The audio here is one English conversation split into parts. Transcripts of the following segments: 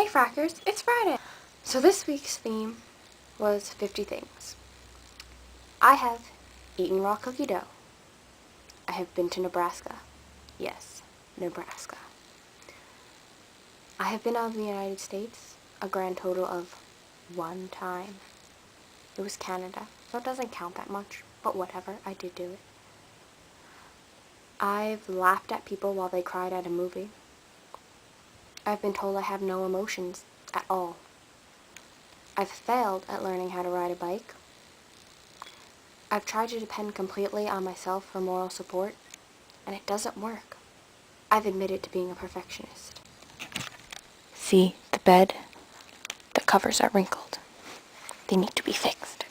Hey Frackers, it's Friday! So this week's theme was 50 things. I have eaten raw cookie dough. I have been to Nebraska. Yes, Nebraska. I have been out of the United States a grand total of 1 time. It was Canada, so it doesn't count that much, but whatever, I did do it. I've laughed at people while they cried at a movie. I've been told I have no emotions at all. I've failed at learning how to ride a bike. I've tried to depend completely on myself for moral support, and it doesn't work. I've admitted to being a perfectionist. See, the bed, the covers are wrinkled. They need to be fixed.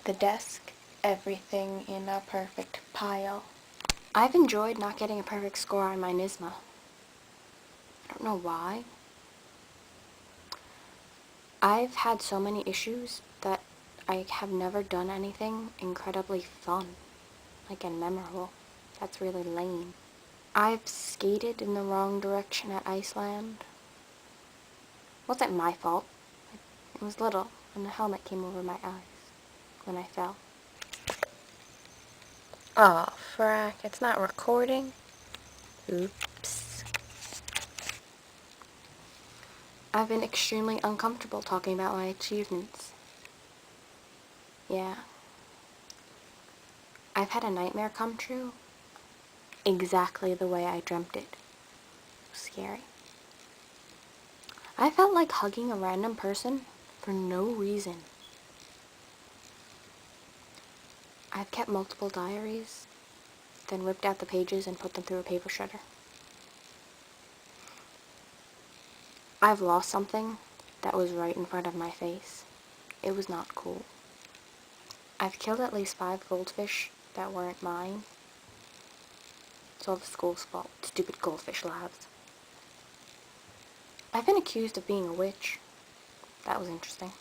The desk, everything in a perfect pile. I've enjoyed not getting a perfect score on my NISMA. I don't know why. I've had so many issues that I have never done anything incredibly fun, and memorable. That's really lame. I've skated in the wrong direction at Iceland. It wasn't my fault. I was little, and the helmet came over my eyes when I fell. Oh, frack, it's not recording? Oops. I've been extremely uncomfortable talking about my achievements. Yeah. I've had a nightmare come true exactly the way I dreamt it. It was scary. I felt like hugging a random person for no reason. I've kept multiple diaries, then ripped out the pages and put them through a paper shredder. I've lost something that was right in front of my face. It was not cool. I've killed at least 5 goldfish that weren't mine. It's all the school's fault. Stupid goldfish labs. I've been accused of being a witch. That was interesting.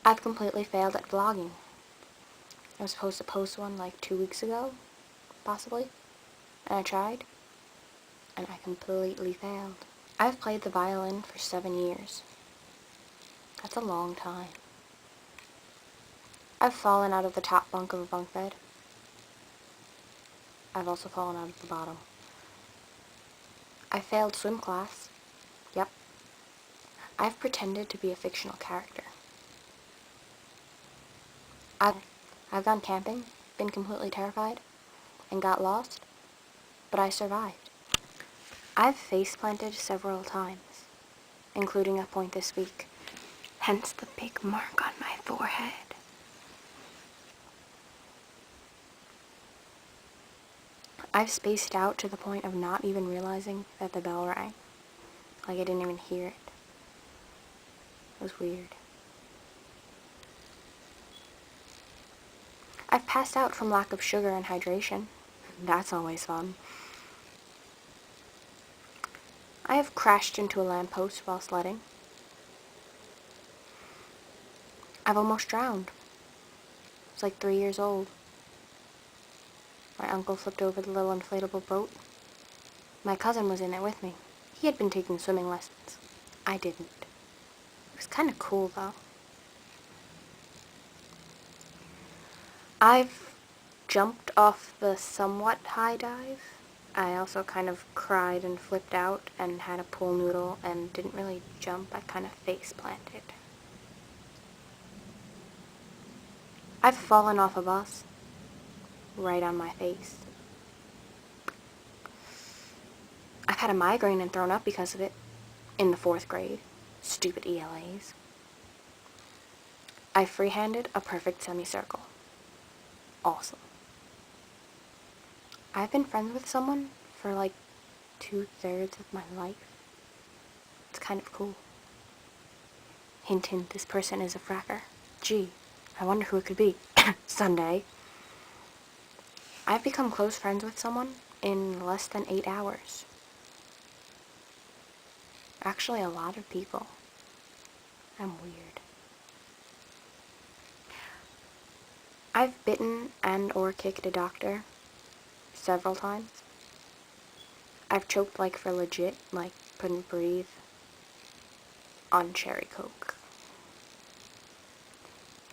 I've completely failed at vlogging. I was supposed to post one 2 weeks ago, possibly, and I tried, and I completely failed. I've played the violin for 7 years. That's a long time. I've fallen out of the top bunk of a bunk bed. I've also fallen out of the bottom. I failed swim class. Yep. I've pretended to be a fictional character. I've gone camping, been completely terrified, and got lost, but I survived. I've face planted several times, including a point this week, hence the big mark on my forehead. I've spaced out to the point of not even realizing that the bell rang. I didn't even hear it. It was weird. I've passed out from lack of sugar and hydration. That's always fun. I have crashed into a lamppost while sledding. I've almost drowned. I was 3 years old. My uncle flipped over the little inflatable boat. My cousin was in it with me. He had been taking swimming lessons. I didn't. It was kind of cool, though. I've jumped off the somewhat high dive. I also kind of cried and flipped out and had a pool noodle and didn't really jump. I kind of face planted. I've fallen off a bus. Right on my face. I've had a migraine and thrown up because of it. In the 4th grade. Stupid ELAs. I freehanded a perfect semicircle. Awesome. I've been friends with someone for 2/3 of my life. It's kind of cool. Hint, hint, this person is a fracker. Gee, I wonder who it could be. Sunday. I've become close friends with someone in less than 8 hours. Actually, a lot of people. I'm weird. I've bitten and or kicked a doctor several times. I've choked for legit, couldn't breathe on cherry Coke.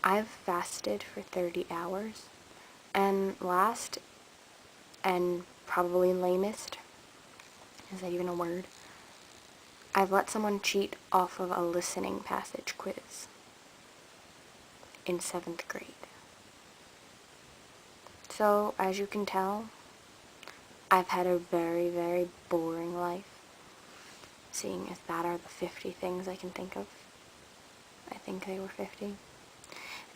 I've fasted for 30 hours, and last, and probably lamest, is that even a word? I've let someone cheat off of a listening passage quiz in 7th grade. So, as you can tell, I've had a very, very boring life, seeing as that are the 50 things I can think of. I think they were 50.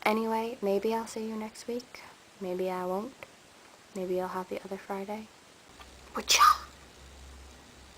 Anyway, maybe I'll see you next week. Maybe I won't. Maybe I'll have the other Friday. Whatcha?